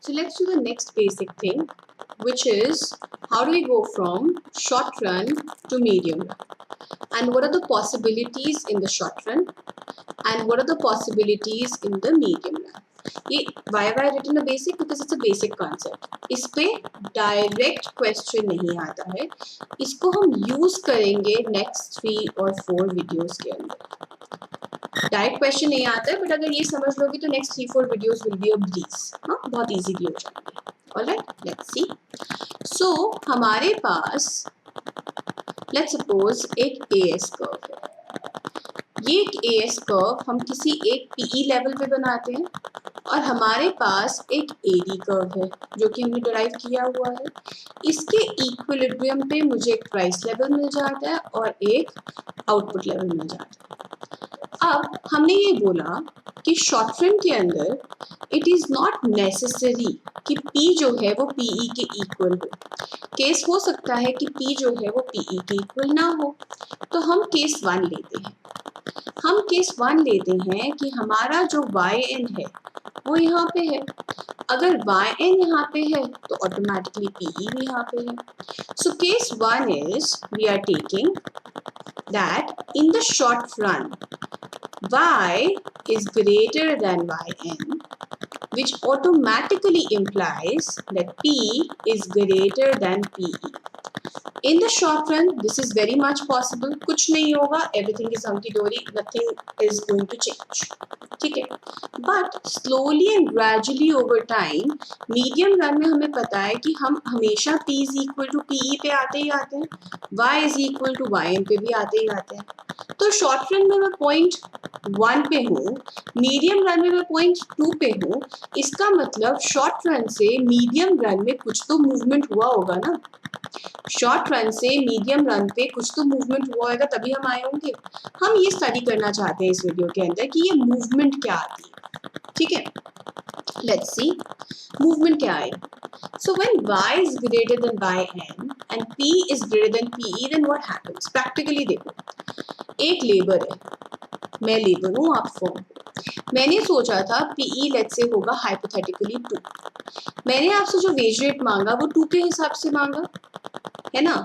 So let's do the next basic thing, which is how do we go from short run to medium run, and what are the possibilities in the short run and what are the possibilities in the medium run. ये why have I written a basic? Because it's a basic concept. इस पे direct question नहीं आता है, इसको हम use करेंगे next 3 और 4 वीडियोस के अंदर. डायरेक्ट क्वेश्चन नहीं आता है, बट अगर ये समझ लोगे तो next 3-4 videos will be a breeze. हाँ, बहुत इजीली हो जाएंगे. Alright, let's see. सो हमारे पास लेट्स सपोज एक एएस कर्व है. ये एक एएस कर्व हम किसी एक पीई लेवल पे बनाते हैं और हमारे पास एक एडी कर्व है जो कि हमने डिराइव किया हुआ है. इसके इक्विलिब्रियम पे मुझे एक प्राइस लेवल मिल जाता है और एक आउटपुट लेवल मिल जाता है. अब हमने ये बोला कि शॉर्ट रन के अंदर इट इज़ नॉट नेसेसरी कि पी जो है वो पीई के इक्वल हो. केस हो सकता है कि पी जो है वो पीई के इक्वल ना हो, तो हम केस 1 लेते हैं. हम केस 1 लेते हैं कि हमारा जो yn है वो यहाँ पे है. अगर yn यहाँ पे है तो ऑटोमेटिकली पीई भी यहाँ पे है. So case 1 is we are taking that in the short run y is greater than yn, which automatically implies that p is greater than pe. In the short run, this is very much possible. कुछ नहीं होगा, everything is hunky dory, nothing is going to change. ठीक है. But slowly and gradually over time, medium run में हमें पता है कि हम हमेशा p is equal to pe पे आते ही आते हैं, y is equal to yn पे भी आते ही आते हैं. तो शॉर्ट रन में मैं पॉइंट 1 पे हूँ, मीडियम रन में मैं पॉइंट 2 पे हूँ. इसका मतलब शॉर्ट रन से मीडियम रन में कुछ तो मूवमेंट हुआ होगा ना. शॉर्ट रन से मीडियम रन पे कुछ तो मूवमेंट हुआ होगा, तभी हम आए होंगे. हम ये स्टडी करना चाहते हैं इस वीडियो के अंदर कि ये मूवमेंट क्या आती है. ठीक है, लेट्स सी मूवमेंट क्या है. So when y is greater than yn and p is greater than pe, then what happens? Practically देखो, एक लेबर है, मैं लेबर हूँ, आप फर्म. मैंने सोचा था पीई लेट्स से होगा हाइपोथेटिकली 2. मैंने आपसे जो वेज रेट मांगा वो 2 के हिसाब से मांगा है ना.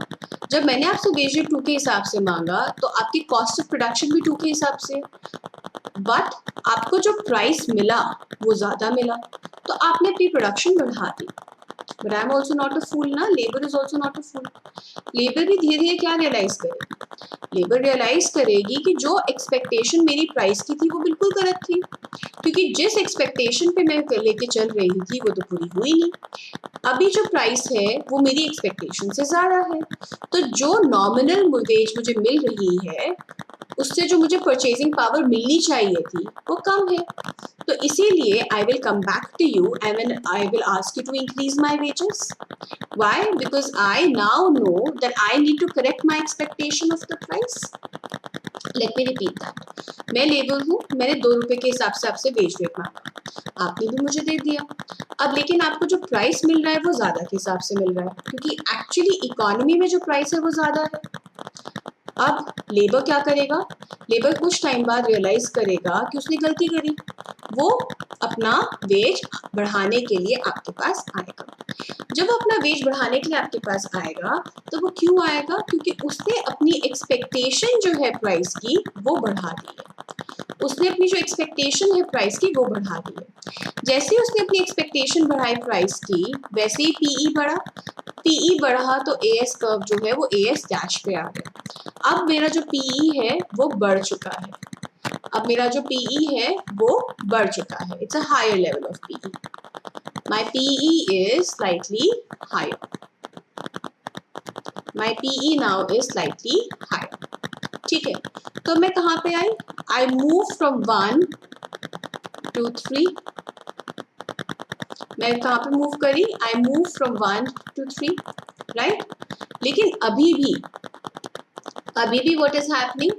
जब मैंने आपसे वेज रेट 2 के हिसाब से मांगा तो आपकी कॉस्ट ऑफ प्रोडक्शन भी 2 के हिसाब से, बट आपको जो प्राइस मिला वो ज़्यादा मिला, तो आपने अपनी प्रोडक्शन बढ़ा दी. But I am also not a fool ना, labour is also not a fool. Labour भी धीरे धीरे क्या रियलाइज करेगी, लेबर रियलाइज करेगी कि जो एक्सपेक्टेशन मेरी प्राइस की थी वो बिल्कुल गलत थी, क्योंकि जिस एक्सपेक्टेशन पे मैं लेके चल रही थी वो तो पूरी हुई नहीं. अभी जो प्राइस है वो मेरी एक्सपेक्टेशन से ज़्यादा है, तो जो नॉमिनल वेज मुझे मिल रही है उससे जो मुझे परचेजिंग पावर मिलनी चाहिए थी वो कम है. तो इसीलिए I will come back to you and I will ask you to increase my wages. Why? Because I now know that I need to correct my expectation of the price. Let me repeat that. मैं labour हूँ, मैंने 2 रुपये के हिसाब से आपसे wage rate मांगा, आपने भी मुझे दे दिया. अब लेकिन आपको जो प्राइस मिल रहा है वो ज़्यादा के हिसाब से मिल रहा है, क्योंकि एक्चुअली इकोनॉमी में जो प्राइस है वो ज़्यादा है. अब लेबर क्या करेगा, लेबर कुछ टाइम बाद रियलाइज करेगा कि उसने गलती करी, वो अपना वेज बढ़ाने के लिए आपके पास आएगा. जब वो अपना वेज बढ़ाने के लिए आपके पास आएगा तो वो क्यों आएगा, क्योंकि उसने अपनी एक्सपेक्टेशन जो है प्राइस की वो बढ़ा दी है. उसने अपनी जो एक्सपेक्टेशन है प्राइस की वो बढ़ा दी है. जैसे ही उसने अपनी एक्सपेक्टेशन बढ़ाई प्राइस की, वैसे ही पीई बढ़ा. पीई बढ़ा तो एएस कर्व जो है वो एएस डैश पे आ गया. अब मेरा जो पीई है वो बढ़ चुका है, अब मेरा जो पीई है वो बढ़ चुका है. It's a higher level of PE. My PE is slightly higher. My PE now is slightly higher. ठीक है, तो मैं कहाँ पे आई, आई मूव फ्रॉम 1 to 3. मैं कहाँ पे मूव करी, I move from 1 to 3, right. लेकिन अभी भी व्हाट इज हैपनिंग,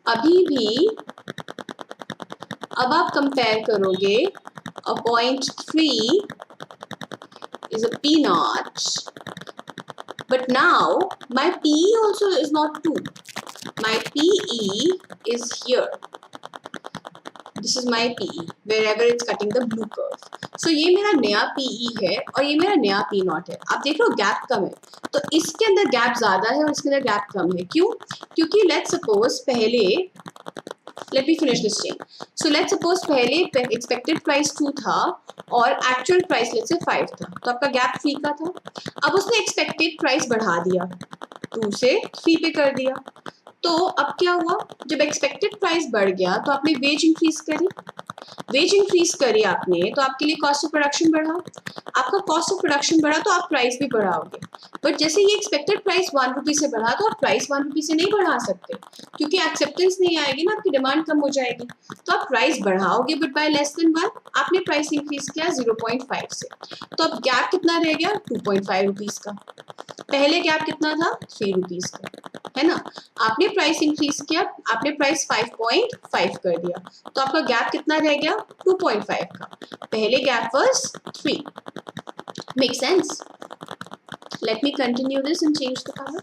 अभी भी अब आप कंपेयर करोगे, a point 3 is a P naught, but now my PE also is not 2, my PE is here. This is my PE wherever it's cutting the blue curve. So ये मेरा नया PE है और ये मेरा नया P not है। आप देख लो गैप कम है, तो इसके अंदर गैप ज्यादा है और इसके अंदर गैप कम है। क्यों? क्योंकि लेट्स सपोज पहले, let me finish this chain. So let's suppose पहले एक्सपेक्टेड प्राइस 2 था और एक्चुअल प्राइस लेट्स से 5 था, तो आपका गैप 3 का था। अब उसने एक्सपेक्टेड प्राइस बढ़ा दिया, 2 से 3 पे कर दिया। तो अब क्या हुआ, जब एक्सपेक्टेड प्राइस बढ़ गया तो आपने वेज इंक्रीज करी, वेज इंक्रीज करी आपने, तो आपके लिए कॉस्ट ऑफ प्रोडक्शन बढ़ा। आपका कॉस्ट ऑफ प्रोडक्शन बढ़ा तो आप प्राइस भी बढ़ाओगे। बट जैसे ये एक्सपेक्टेड प्राइस 1 रुपी से बढ़ा तो आप प्राइस 1 रुपी से नहीं बढ़ा सकते, क्योंकि एक्सेप्टेंस नहीं आएगी ना, आपकी डिमांड कम हो जाएगी। तो आप प्राइस बढ़ाओगे बट बाय लेस देन 1। आपने प्राइस इंक्रीज किया 0.5 से, तो अब गैप कितना रह गया, 2.5 रुपीज का। पहले गैप कितना था, 3 रुपीज का, है ना। आपने प्राइस इंक्रीज किया, आपने प्राइस 5.5 कर दिया, तो आपका गैप कितना रह गया, 2.5 का। पहले gap was 3। Make sense? Let me continue this and change the color.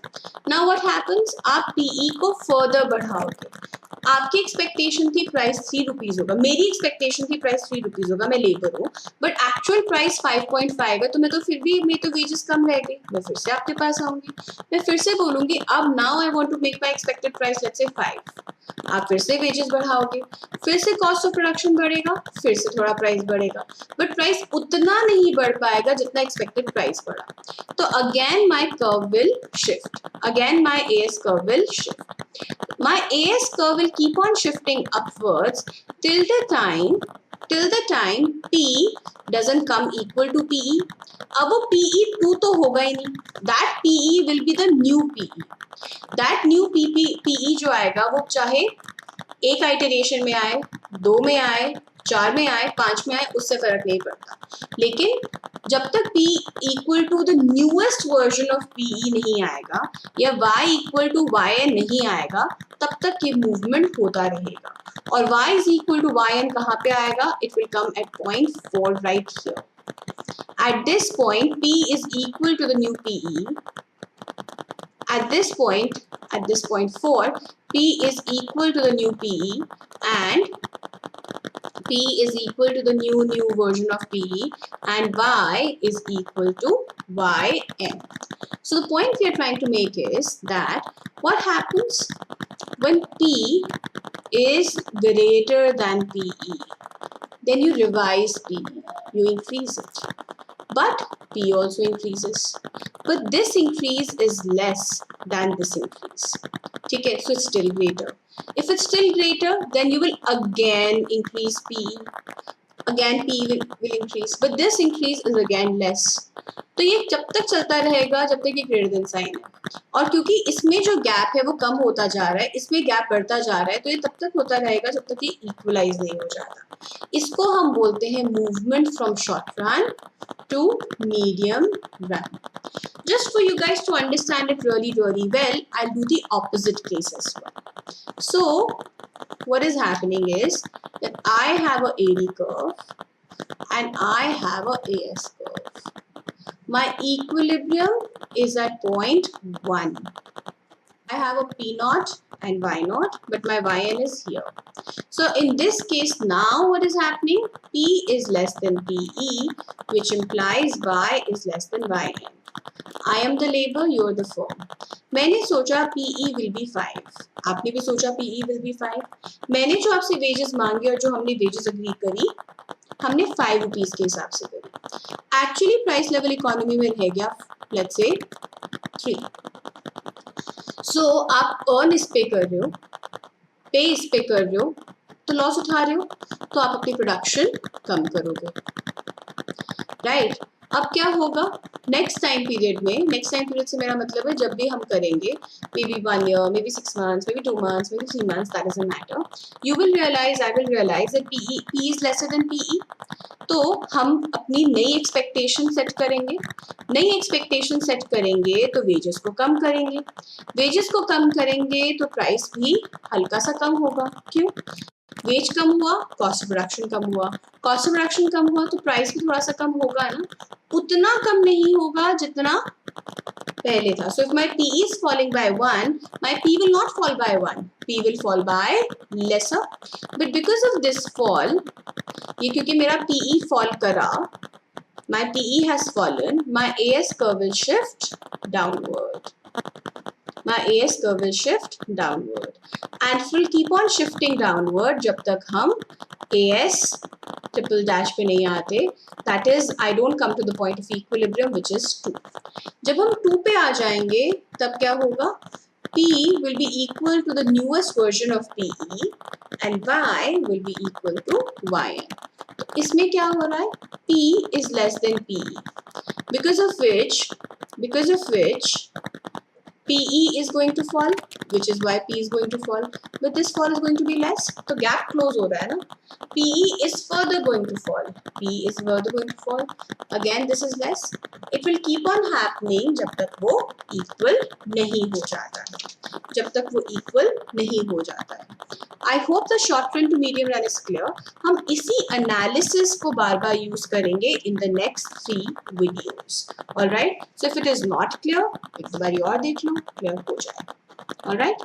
Now what happens, आप PE को further बढ़ाओगे। आपकी एक्सपेक्टेशन थी प्राइस 3 रुपीज होगा, मेरी एक्सपेक्टेशन थी प्राइस 3 रुपीज होगा, मैं लेबर हूँ, बट एक्चुअल प्राइस 5.5 है, तो मैं तो फिर भी, मेरी तो वेजेस कम रह गई। मैं फिर से आपके पास आऊंगी, मैं फिर से बोलूंगी अब now I want to make my expected price let's say 5। आप फिर से वेजेस बढ़ाओगे, फिर से कॉस्ट ऑफ प्रोडक्शन बढ़ेगा, फिर से थोड़ा प्राइस बढ़ेगा, बट प्राइस उतना नहीं बढ़ पाएगा जितना एक्सपेक्टेड प्राइस बढ़ा। तो again my curve will shift, again my AS curve will shift. My AS curve will keep on shifting upwards till the time P doesn't come equal to PE. अब वो PE2 तो होगा ही नहीं, that PE will be the new PE. That new PE जो आएगा वो चाहे एक आइटरेशन में आए, 2 में आए, 4 में आए, 5 में आए, उससे फर्क नहीं पड़ता। लेकिन जब तक P equal to the newest version of PE नहीं आएगा या Y इक्वल टू YN नहीं आएगा, तब तक ये मूवमेंट होता रहेगा। और Y is equal to YN कहाँ पे आएगा, it will come at point 4 right here. At this point, P is equal to the new PE. At this point 4, P is equal to the new PE and P is equal to the new version of PE and Y is equal to YN. So the point we are trying to make is that what happens when P is greater than PE, then you revise PE, you increase it. But P also increases. But this increase is less than this increase. Okay, so it's still greater. If it's still greater, then you will again increase PE. Again PE will increase. But this increase is again less. तो ये जब तक चलता रहेगा जब तक ये greater than sign है। और क्योंकि इसमें जो गैप है वो कम होता जा रहा है, इसमें गैप बढ़ता जा रहा है, तो ये तब तक होता रहेगा जब तक ये इक्वलाइज नहीं हो जाता। इसको हम बोलते हैं movement from short run to medium run. Just for you guys to understand it really well, I'll do the opposite case as well. So what is happening is that I have a AD curve and I have a AS curve. My equilibrium is at point 1. I have a P naught and Y naught, but my YN is here. So in this case now what is happening? P is less than PE, which implies Y is less than YN. I am the labor, you are the firm. मैंने सोचा PE will be 5. आपने भी सोचा PE will be 5. मैंने जो आपसे wages मांगी और जो हमने wages agree करी, हमने 5 रुपीज के हिसाब से करी। एक्चुअली प्राइस लेवल इकोनॉमी में रह गया लेट्स से 3। सो आप अर्न इस पे कर रहे हो, पे इस पे कर रहे हो, तो लॉस उठा रहे हो, तो आप अपनी प्रोडक्शन कम करोगे, राइट। अब क्या होगा नेक्स्ट टाइम पीरियड में, नेक्स्ट टाइम पीरियड से मेरा मतलब है जब भी हम करेंगे, maybe 1 year, maybe 6 months, maybe 2 months, maybe 3 months, that doesn't matter, you will realise, I will realise that P is lesser than PE। तो हम अपनी नई एक्सपेक्टेशन सेट करेंगे, नई एक्सपेक्टेशन सेट करेंगे तो wages को कम करेंगे, वेजेस को कम करेंगे तो प्राइस भी हल्का सा कम होगा। क्यों? वेज कम हुआ, कॉस्ट ऑफ प्रोडक्शन कम हुआ, कॉस्ट ऑफ प्रोडक्शन कम हुआ तो प्राइस भी थोड़ा सा कम होगा ना, उतना कम नहीं होगा जितना पहले था. So if my PE is falling by 1, my P will not fall by 1. P will fall by lesser. But because of this fall, ये क्योंकि मेरा PE fall करा, my PE has fallen, my AS curve will shift downward. My AS curve will shift downward. And it will keep on shifting downward जब तक हम AS triple dash पे नहीं आते. That is, I don't come to the point of equilibrium, which is 2. जब हम 2 पे आ जाएंगे तब क्या होगा? P will be equal to the newest version of PE and Y will be equal to YN. तो इसमें क्या हो रहा है? P is less than PE, because of which PE is going to fall, which is why P is going to fall. But this fall is going to be less. तो gap close हो रहा है ना? PE is further going to fall. PE is further going to fall. Again, this is less. It will keep on happening जब तक वो equal नहीं हो जाता है. जब तक वो equal नहीं हो जाता है. I hope the short run to medium run is clear. हम इसी analysis को बार-बार use करेंगे in the next 3 videos. All right. So if it is not clear, एक बार और देख लो, clear हो जाए. All right.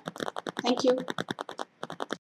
Thank you.